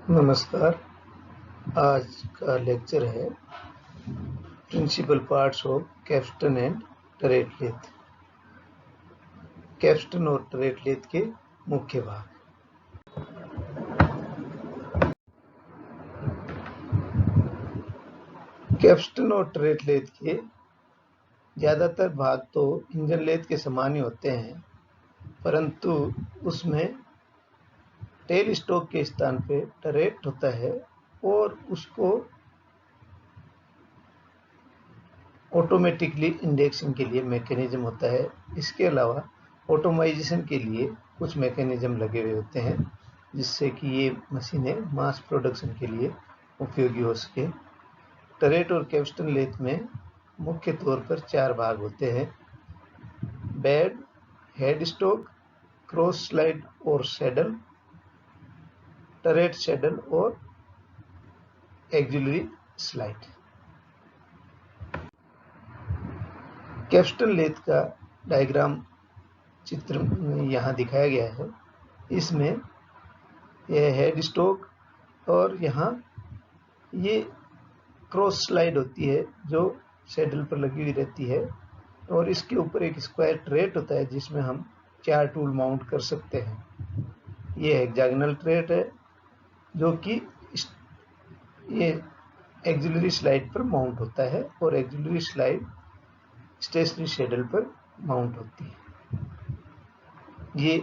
नमस्कार। आज का लेक्चर है principal parts of capstan and turret lathe. Capstan और टरेट लेथ के मुख्य भाग। कैप्स्टन और टरेट लेथ के ज़्यादातर भाग तो इंजन लेथ के समान ही होते हैं, परंतु उसमें टेल स्टॉक के स्थान पे टरेट होता है और उसको ऑटोमेटिकली इंडेक्सिंग के लिए मैकेनिज्म होता है। इसके अलावा ऑटोमाइजेशन के लिए कुछ मैकेनिज्म लगे हुए होते हैं जिससे कि ये मशीनें मास प्रोडक्शन के लिए उपयोगी हो सके। टरेट और कैप्स्टन लेथ में मुख्य तौर पर 4 भाग होते हैं: bed, head stock, cross slide और सैडल, टरेट सैडल और एक्सिलरी स्लाइड। कैप्स्टन लेथ का डायग्राम चित्र में यहाँ दिखाया गया है। इसमें यह हेड स्टॉक और यहाँ ये क्रॉस स्लाइड होती है जो सैडल पर लगी हुई रहती है, और इसके ऊपर एक स्क्वायर टरेट होता है जिसमें हम 4 टूल माउंट कर सकते हैं। ये हेक्सागोनल टरेट है जो कि ये एक्सिलरी स्लाइड पर माउंट होता है और एक्सिलरी स्लाइड स्टेशनरी सैडल पर माउंट होती है। ये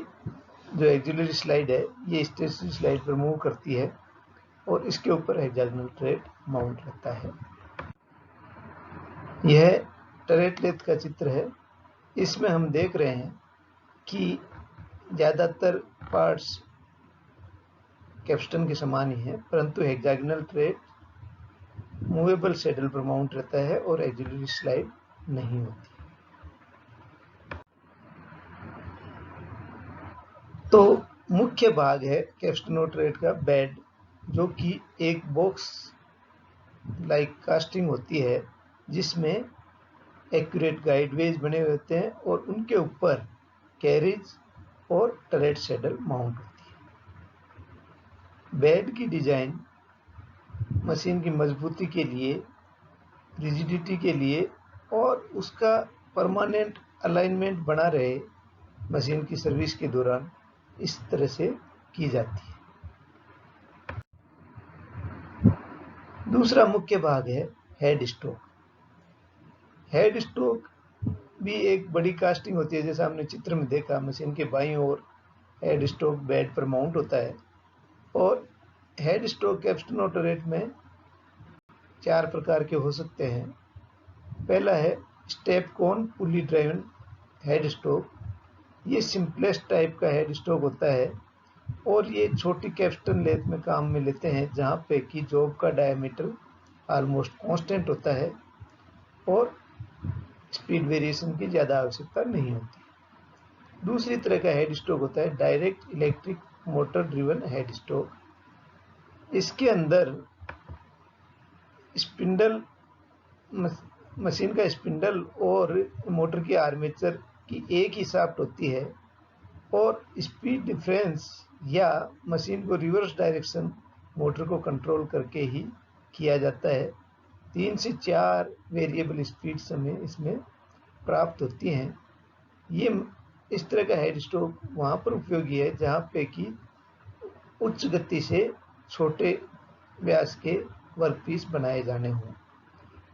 जो एक्सिलरी स्लाइड है ये स्टेशनरी स्लाइड पर मूव करती है और इसके ऊपर हेक्सागोनल टरेट माउंट रहता है। यह टरेट लेथ का चित्र है। इसमें हम देख रहे हैं कि ज़्यादातर पार्ट्स कैप्स्टन के समान ही है, परंतु हेक्सागोनल टरेट मूवेबल सैडल पर माउंट रहता है और एक्सिलरी स्लाइड नहीं होती। तो मुख्य भाग है कैप्स्टन और टरेट का बेड, जो कि एक बॉक्स लाइक कास्टिंग होती है जिसमें एक्यूरेट गाइडवेज बने हुए होते हैं और उनके ऊपर कैरिज और टरेट सैडल माउंट होती है। बेड की डिजाइन मशीन की मजबूती के लिए, रिजिडिटी के लिए और उसका परमानेंट अलाइनमेंट बना रहे मशीन की सर्विस के दौरान इस तरह से की जाती है। दूसरा मुख्य भाग है हेड स्टॉक। हेड स्टॉक भी एक बड़ी कास्टिंग होती है, जैसा हमने चित्र में देखा। मशीन के बाईं ओर हेड स्टॉक बेड पर माउंट होता है और हेड स्टॉक कैप्स्टन और टरेट में 4 प्रकार के हो सकते हैं। पहला है स्टेप कोन पुली ड्राइवन हेड स्टॉक। ये सिंपलेस्ट टाइप का हेड स्टॉक होता है और ये छोटी कैप्स्टन लेथ में काम में लेते हैं जहाँ पे कि जॉब का डायमीटर ऑलमोस्ट कांस्टेंट होता है और स्पीड वेरिएशन की ज़्यादा आवश्यकता नहीं होती। दूसरी तरह का हेड स्टॉक होता है direct electric motor driven head stock. इसके अंदर स्पिंडल, मशीन का स्पिंडल और मोटर की आर्मेचर की एक ही शाफ्ट होती है और स्पीड डिफरेंस या मशीन को रिवर्स डायरेक्शन मोटर को कंट्रोल करके ही किया जाता है। 3 से 4 वेरिएबल स्पीड्स हमें इसमें प्राप्त होती हैं। ये इस तरह का हेड स्टॉक वहाँ पर उपयोगी है जहाँ पे कि उच्च गति से छोटे व्यास के वर्कपीस बनाए जाने हों।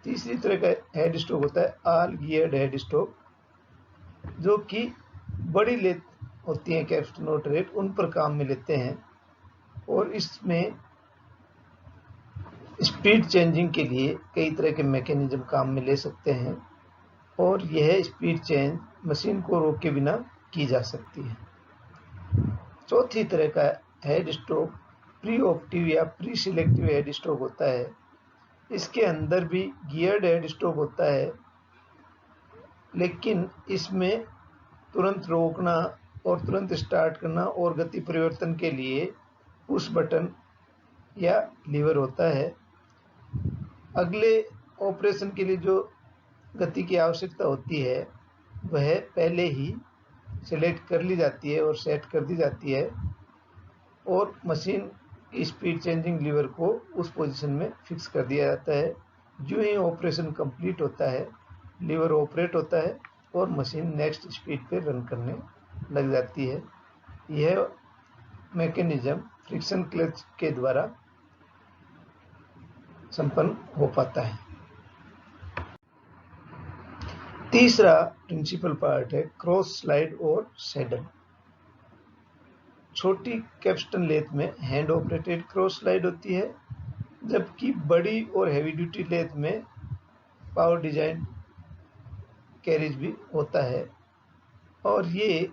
तीसरी तरह का हेड स्टॉक होता है ऑल गियर्ड हेड स्टॉक, जो कि बड़ी लेथ होती हैं कैप्स्टन और टरेट, उन पर काम में लेते हैं और इसमें स्पीड चेंजिंग के लिए कई तरह के मैकेनिज्म काम में ले सकते हैं और यह स्पीड चेंज मशीन को रोके बिना की जा सकती है। चौथी तरह का हेड स्टॉक प्री ऑप्टिव या प्री सिलेक्टिव हेड स्टॉक होता है। इसके अंदर भी गियर्ड हेड स्टॉक होता है, लेकिन इसमें तुरंत रोकना और तुरंत स्टार्ट करना और गति परिवर्तन के लिए पुश बटन या लीवर होता है। अगले ऑपरेशन के लिए जो गति की आवश्यकता होती है वह पहले ही सेलेक्ट कर ली जाती है और सेट कर दी जाती है और मशीन स्पीड चेंजिंग लीवर को उस पोजीशन में फिक्स कर दिया जाता है। जो ही ऑपरेशन कंप्लीट होता है, लीवर ऑपरेट होता है और मशीन नेक्स्ट स्पीड पे रन करने लग जाती है। यह मैकेनिज्म फ्रिक्शन क्लच के द्वारा संपन्न हो पाता है। तीसरा प्रिंसिपल पार्ट है क्रॉस स्लाइड और सैडल। छोटी कैप्स्टन लेथ में हैंड ऑपरेटेड क्रॉस स्लाइड होती है, जबकि बड़ी और हैवी ड्यूटी लेथ में पावर डिजाइन कैरिज भी होता है। और ये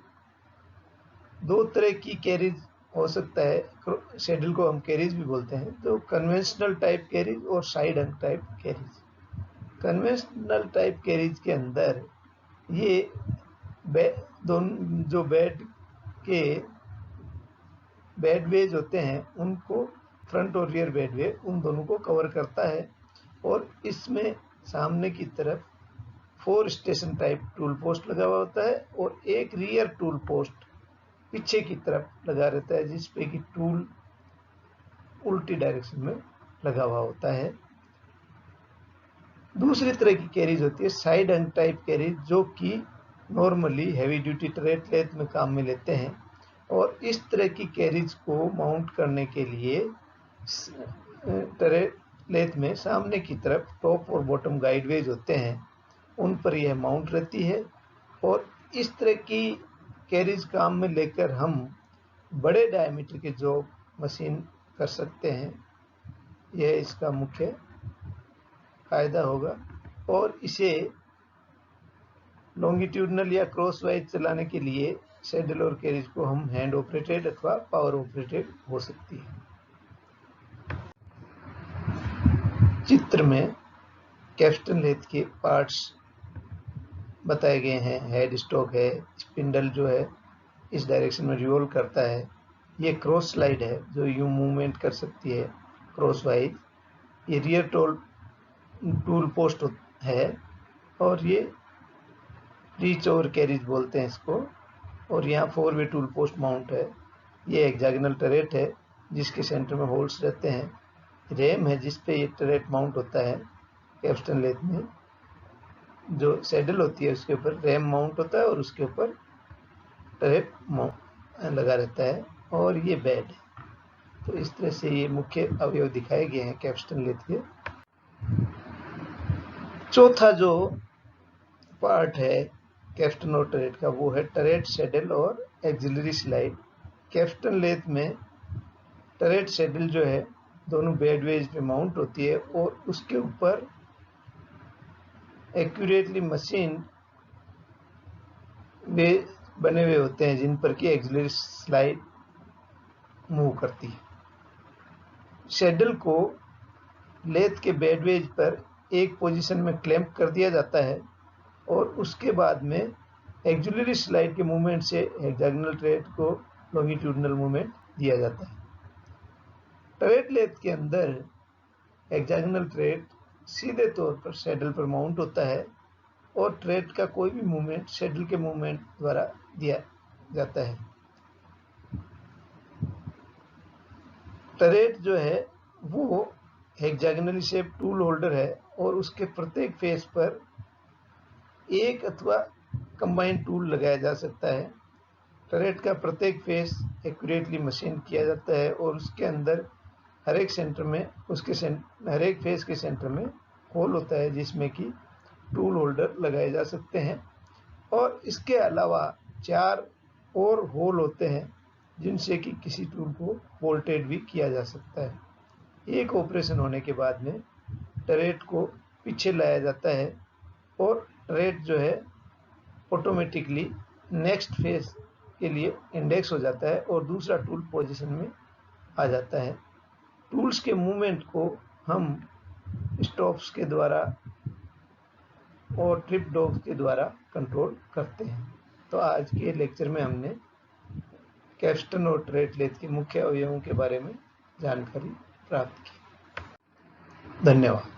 दो तरह की कैरिज हो सकता है। सैडल को हम कैरिज भी बोलते हैं, तो कन्वेंशनल टाइप कैरिज और side hung type carriage. Conventional type carriage के अंदर ये दोनों जो बेडवेज होते हैं उनको, फ्रंट और रियर बेडवे, उन दोनों को कवर करता है। और इसमें सामने की तरफ 4 स्टेशन टाइप टूल पोस्ट लगा हुआ होता है और एक रियर टूल पोस्ट पीछे की तरफ लगा रहता है, जिसपे कि टूल उल्टी डायरेक्शन में लगा हुआ होता है। दूसरी तरह की कैरीज होती है साइड हंग टाइप कैरीज, जो कि normally heavy duty turret lathe में काम में लेते हैं। और इस तरह की कैरीज को माउंट करने के लिए टरेट लेथ में सामने की तरफ टॉप और बॉटम गाइडवेज होते हैं, उन पर यह माउंट रहती है। और इस तरह की कैरीज काम में लेकर हम बड़े डायमीटर के जॉब मशीन कर सकते हैं। यह इसका मुख्य फायदा होगा। और इसे लॉन्गिट्यूडनल या क्रॉस वाइज चलाने के लिए सैडल और कैरिज को हम हैंड ऑपरेटेड अथवा पावर ऑपरेटेड हो सकती है। चित्र में कैप्स्टन लेथ के पार्ट्स बताए गए हैं। हेड स्टॉक है, स्पिंडल जो है इस डायरेक्शन में रिवॉल्व करता है। ये क्रॉस स्लाइड है जो यूं मूवमेंट कर सकती है क्रॉस वाइज। ये रियर टूल पोस्ट है और ये रीच ओवर कैरिज बोलते हैं इसको। और यहाँ 4 वे टूल पोस्ट माउंट है। ये हेक्सागोनल टरेट है जिसके सेंटर में होल्स रहते हैं। रेम है जिसपे ये टरेट माउंट होता है। कैप्स्टन लेथ में जो सैडल होती है उसके ऊपर रेम माउंट होता है और उसके ऊपर टरेट लगा रहता है। और ये बेड है। तो इस तरह से ये मुख्य अवयव दिखाए गए हैं कैप्स्टन लेथ के। चौथा जो पार्ट है कैप्स्टन और टरेट का, वो है टरेट, सैडल और एक्सिलरी स्लाइड। कैप्स्टन लेथ में टरेट सैडल जो है दोनों बेडवेज पे माउंट होती है और उसके ऊपर एक्यूरेटली मशीन वे बने हुए होते हैं जिन पर कि एक्सिलरी स्लाइड मूव करती है। सैडल को लेथ के बेडवेज पर एक पोजीशन में क्लैंप कर दिया जाता है और उसके बाद में एक्सिलरी स्लाइड के मूवमेंट से हेक्सागोनल टरेट को लॉन्गिट्यूडनल मूवमेंट दिया जाता है। टरेट लेथ के अंदर हेक्सागोनल टरेट सीधे तौर पर सैडल पर माउंट होता है और टरेट का कोई भी मूवमेंट सैडल के मूवमेंट द्वारा दिया जाता है। टरेट जो है वो हेक्सागोनली शेप टूल होल्डर है और उसके प्रत्येक फेस पर एक अथवा कंबाइंड टूल लगाया जा सकता है। टरेट का प्रत्येक फेस एक्यूरेटली मशीन किया जाता है और उसके अंदर हर एक फेस के सेंटर में होल होता है जिसमें कि टूल होल्डर लगाए जा सकते हैं। और इसके अलावा 4 और होल होते हैं जिनसे कि किसी टूल को बोल्टेड भी किया जा सकता है। एक ऑपरेशन होने के बाद में टरेट को पीछे लाया जाता है और टरेट जो है ऑटोमेटिकली नेक्स्ट फेज के लिए इंडेक्स हो जाता है और दूसरा टूल पोजीशन में आ जाता है। टूल्स के मूवमेंट को हम स्टॉप्स के द्वारा और ट्रिप डॉग्स के द्वारा कंट्रोल करते हैं। तो आज के लेक्चर में हमने कैप्स्टन और टरेट लेथ के मुख्य अवयवों के बारे में जानकारी प्राप्त की। धन्यवाद।